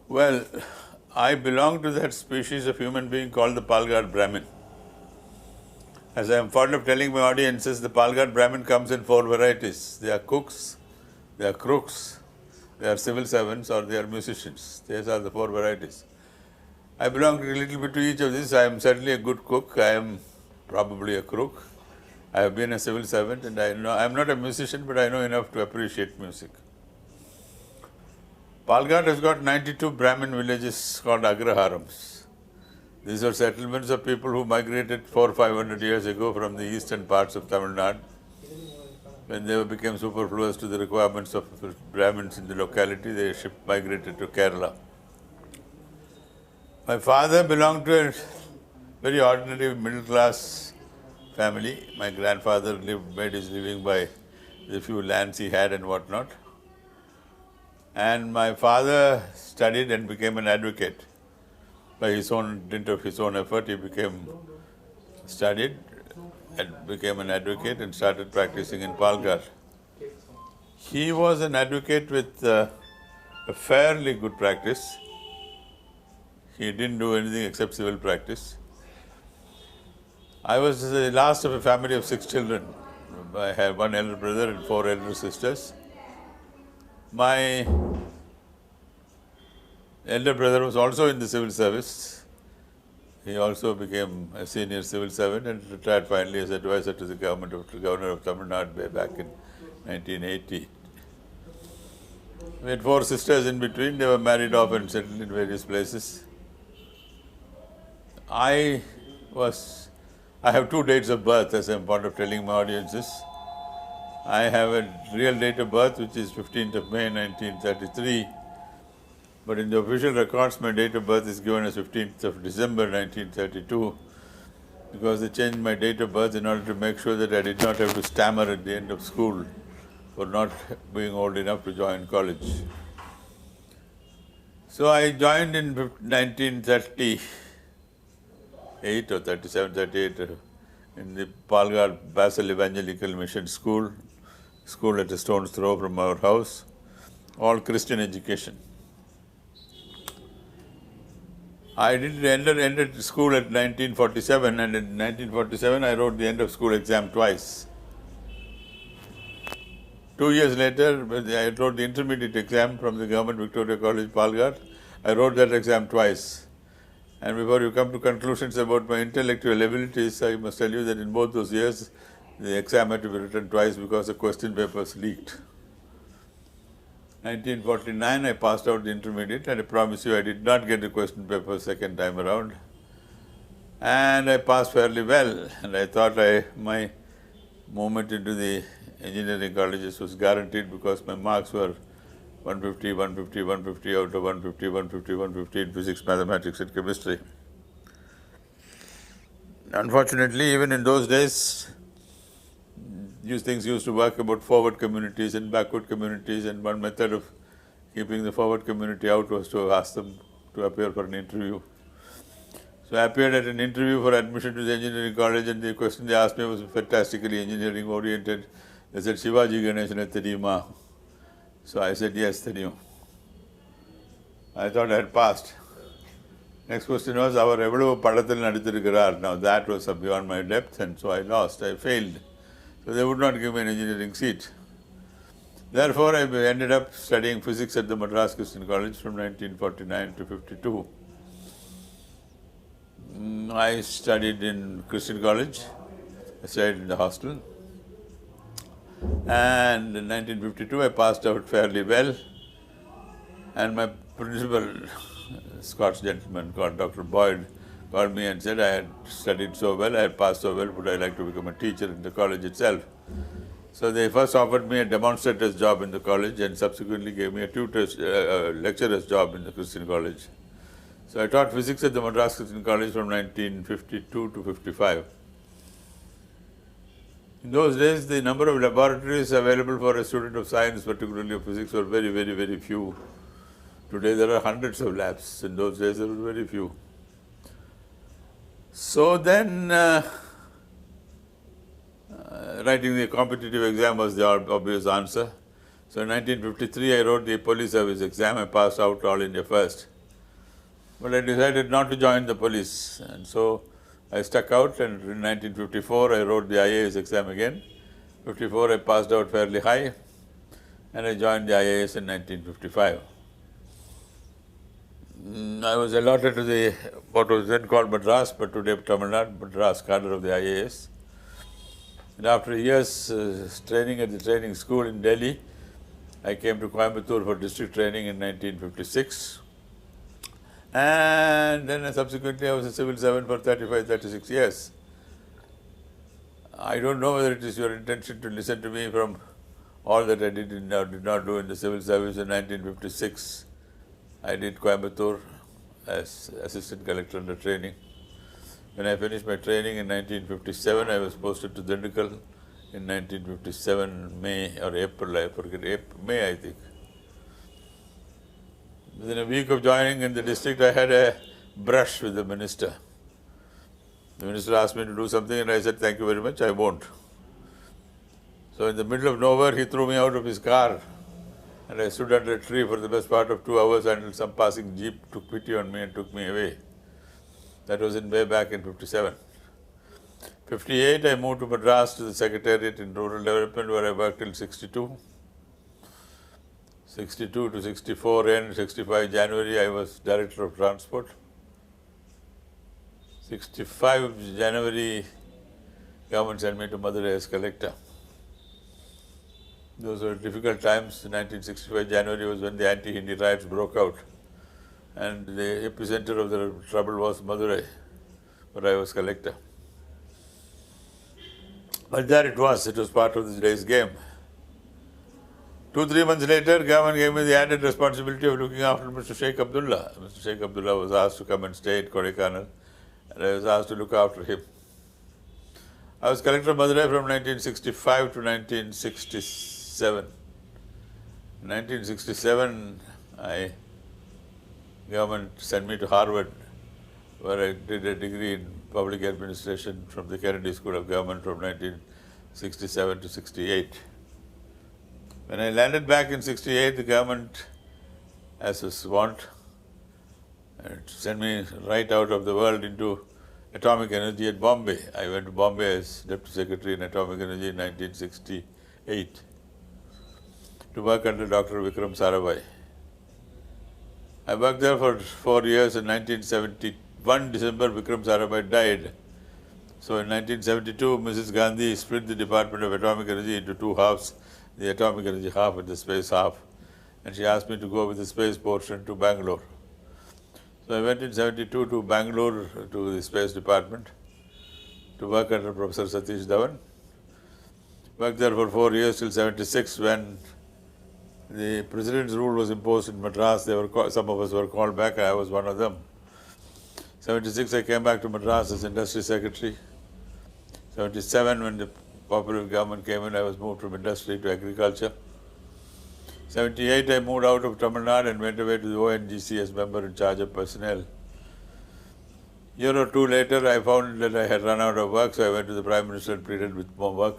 Well, I belong to that species of human being called the Palghat Brahmin. As I am fond of telling my audiences, the Palghat Brahmin comes in 4 varieties. They are cooks, they are crooks, they are civil servants, or they are musicians. These are the 4 varieties. I belong a little bit to each of these. I am certainly a good cook. I am probably a crook. I have been a civil servant, and I am not a musician, but I know enough to appreciate music. Palghat has got 92 Brahmin villages called Agraharams. These are settlements of people who migrated 400 or 500 years ago from the eastern parts of Tamil Nadu. When they became superfluous to the requirements of Brahmins in the locality, they migrated to Kerala. My father belonged to a very ordinary middle class family. My grandfather made his living by the few lands he had and whatnot. And my father studied and became an advocate. By his own dint of his own effort, he studied and became an advocate and started practicing in Palghat. He was an advocate with a fairly good practice. He didn't do anything except civil practice. I was the last of a family of 6 children. I had 1 elder brother and 4 elder sisters. My elder brother was also in the civil service. He also became a senior civil servant and retired finally as advisor to the governor of Tamil Nadu way back in 1980. We had 4 sisters in between. They were married off and settled in various places. I have 2 dates of birth, as I'm fond of telling my audiences. I have a real date of birth, which is 15th of May 1933, but in the official records, my date of birth is given as 15th of December 1932, because they changed my date of birth in order to make sure that I did not have to stammer at the end of school for not being old enough to join college. So I joined in 1938 or 37, 38 in the Palghat Basel Evangelical Mission School at a stone's throw from our house, all Christian education. I ended school at 1947, and in 1947 I wrote the end of school exam twice. 2 years later, I wrote the intermediate exam from the Government Victoria College, Palghat. I wrote that exam twice. And before you come to conclusions about my intellectual abilities, I must tell you that in both those years, the exam had to be written twice because the question papers leaked. 1949, I passed out the intermediate, and I promise you I did not get the question paper second time around. And I passed fairly well, and I thought my movement into the engineering colleges was guaranteed because my marks were 150, 150, 150 out of 150, 150, 150 in physics, mathematics and chemistry. Unfortunately, even in those days, these things used to work about forward communities and backward communities, and one method of keeping the forward community out was to ask them to appear for an interview. So I appeared at an interview for admission to the engineering college, and the question they asked me was fantastically engineering oriented. They said, "Shivaji Ganeshan theriyuma?" So I said, "Yes, theriyum." I thought I had passed. Next question was, "Our evalavu padathil nadithirukkarar." Now that was beyond my depth, and so I lost. I failed. So they would not give me an engineering seat. Therefore, I ended up studying physics at the Madras Christian College from 1949 to 52. I studied in Christian College. I studied in the hostel. And in 1952, I passed out fairly well. And my principal, a Scots gentleman called Dr. Boyd, called me and said I had studied so well, I had passed so well, would I like to become a teacher in the college itself? So they first offered me a demonstrator's job in the college and subsequently gave me a lecturer's job in the Christian College. So I taught physics at the Madras Christian College from 1952 to 55. In those days, the number of laboratories available for a student of science, particularly of physics, were very, very, very few. Today there are hundreds of labs. In those days there were very few. So then, writing the competitive exam was the obvious answer. So in 1953, I wrote the police service exam. I passed out all India first. But I decided not to join the police. And so I stuck out, and in 1954, I wrote the IAS exam again. 54, I passed out fairly high, and I joined the IAS in 1955. I was allotted to the, what was then called Madras, but today Tamil Nadu, Madras cadre of the IAS. And after years training at the training school in Delhi, I came to Coimbatore for district training in 1956. And then subsequently I was a civil servant for 35, 36 years. I don't know whether it is your intention to listen to me from all that I did not do in the civil service in 1956. I did Coimbatore as assistant collector under training. When I finished my training in 1957, I was posted to Dindigul in 1957, May or April, I forget, May I think. Within a week of joining in the district, I had a brush with the minister. The minister asked me to do something and I said, thank you very much, I won't. So in the middle of nowhere, he threw me out of his car and I stood under a tree for the best part of 2 hours until some passing jeep took pity on me and took me away. That was way back in 57. 58, I moved to Madras to the Secretariat in Rural Development where I worked till 62. 62 to 64 and 65 January, I was Director of Transport. 65 January, government sent me to Madurai as collector. Those were difficult times. 1965 January was when the anti-Hindi riots broke out. And the epicenter of the trouble was Madurai, where I was collector. But there it was part of this day's game. 2-3 months later, government gave me the added responsibility of looking after Mr. Sheikh Abdullah. Mr. Sheikh Abdullah was asked to come and stay at Kodaikanal, and I was asked to look after him. I was collector of Madurai from 1965 to 1967. In 1967, government sent me to Harvard, where I did a degree in public administration from the Kennedy School of Government from 1967 to 68. When I landed back in 68, the government, as was wont, sent me right out of the world into atomic energy at Bombay. I went to Bombay as Deputy Secretary in Atomic Energy in 1968 to work under Dr. Vikram Sarabhai. I worked there for 4 years. In 1971 December, Vikram Sarabhai died. So in 1972, Mrs. Gandhi split the Department of Atomic Energy into 2 halves, the atomic energy half and the space half. And she asked me to go with the space portion to Bangalore. So I went in 72 to Bangalore to the Space Department to work under Professor Satish Dhawan. Worked there for 4 years till 76 when the President's rule was imposed in Madras. Some of us were called back, I was one of them. 76 I came back to Madras as Industry Secretary. 77 when the popular government came in, I was moved from industry to agriculture. 78 I moved out of Tamil Nadu and went away to the ONGC as member in charge of personnel. Year or two later, I found that I had run out of work, so I went to the Prime Minister and pleaded with more work.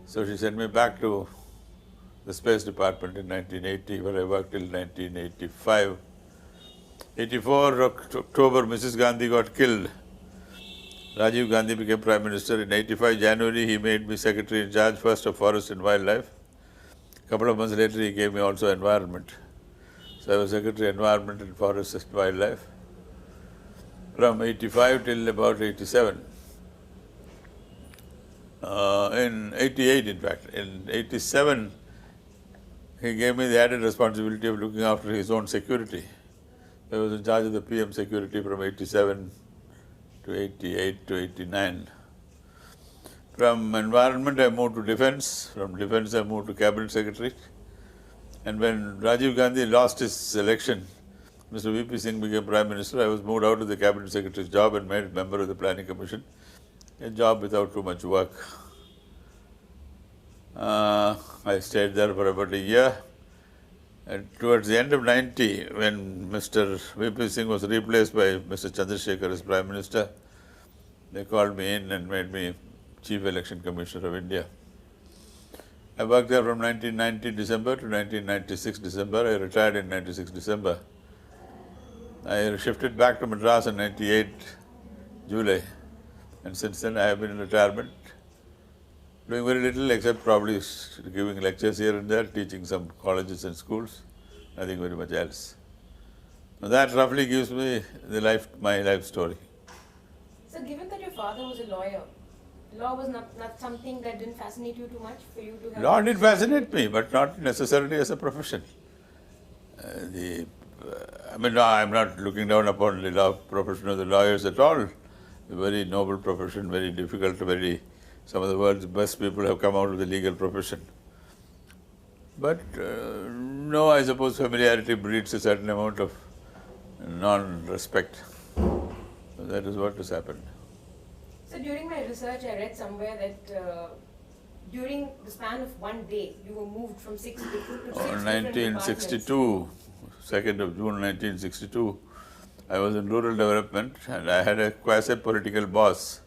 So she sent me back to the Space Department in 1980, where I worked till 1985. 84 October, Mrs. Gandhi got killed. Rajiv Gandhi became Prime Minister. In 85 January, he made me Secretary in charge first of Forest and Wildlife. A couple of months later, he gave me also Environment. So I was Secretary Environment and Forest and Wildlife from 85 till about 87. In 88, in fact. In 87, he gave me the added responsibility of looking after his own security. I was in charge of the PM security from 87 to 88 to 89. From Environment, I moved to Defence. From Defence, I moved to Cabinet Secretary. And when Rajiv Gandhi lost his election, Mr. V.P. Singh became Prime Minister. I was moved out of the Cabinet Secretary's job and made member of the Planning Commission, a job without too much work. I stayed there for about a year. And towards the end of 90, when Mr. V.P. Singh was replaced by Mr. Chandrasekhar as Prime Minister, they called me in and made me Chief Election Commissioner of India. I worked there from 1990 December to 1996 December. I retired in 96 December. I shifted back to Madras in 98 July. And since then I have been in retirement, doing very little except probably giving lectures here and there, teaching some colleges and schools, nothing very much else. Now that roughly gives me my life story. So given that your father was a lawyer, law was not something that didn't fascinate you too much for you to have... Law did fascinate me, but not necessarily as a profession. I'm not looking down upon the law profession of the lawyers at all. A very noble profession, very difficult, some of the world's best people have come out of the legal profession. But no, I suppose familiarity breeds a certain amount of non-respect. So that is what has happened. So during my research, I read somewhere that during the span of one day, you were moved from 6 to 6 On 1962, 2nd of June 1962, I was in rural development and I had a quasi-political boss.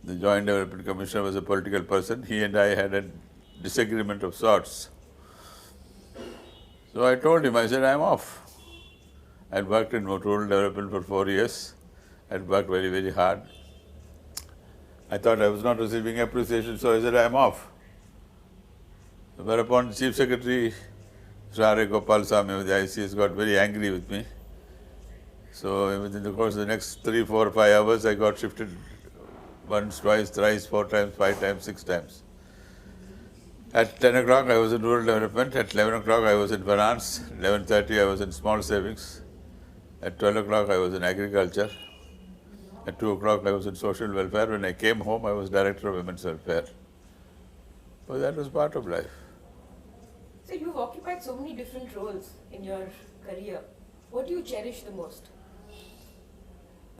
The Joint Development Commissioner was a political person. He and I had a disagreement of sorts. So I told him, I said, I'm off. I had worked in rural development for 4 years. I had worked very, very hard. I thought I was not receiving appreciation, so I said, I'm off. Whereupon the Chief Secretary, Sri Gopal Swami of the ICS, got very angry with me. So within the course of the next 3, 4, 5 hours, I got shifted once, twice, thrice, 4 times, 5 times, 6 times. At 10 o'clock, I was in rural development. At 11 o'clock, I was in finance. 11:30, I was in small savings. At 12 o'clock, I was in agriculture. At 2 o'clock, I was in social welfare. When I came home, I was director of women's welfare. So that was part of life. So you've occupied so many different roles in your career. What do you cherish the most?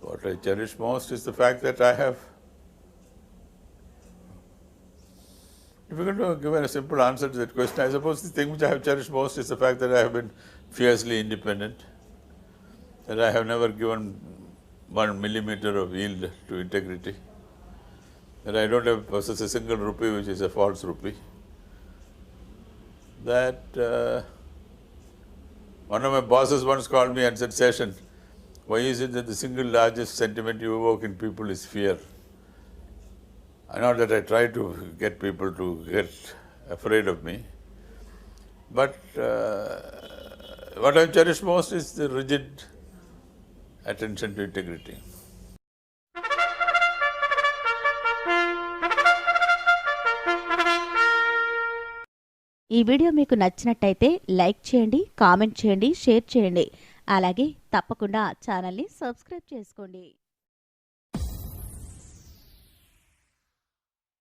What I cherish most is the fact that I have... Difficult to give a simple answer to that question. I suppose the thing which I have cherished most is the fact that I have been fiercely independent, that I have never given 1 millimeter of yield to integrity, that I don't have possessed a single rupee which is a false rupee, that one of my bosses once called me and said, Session, why is it that the single largest sentiment you evoke in people is fear? Not that I try to get people to get afraid of me, but what I cherish most is the rigid attention to integrity. ఈ video మీకు నచ్చినట్టయితే like చేయండి, comment చేయండి, share చేయండి. అలాగే తప్పకుండా ఛానల్ని subscribe చేసుకోండి.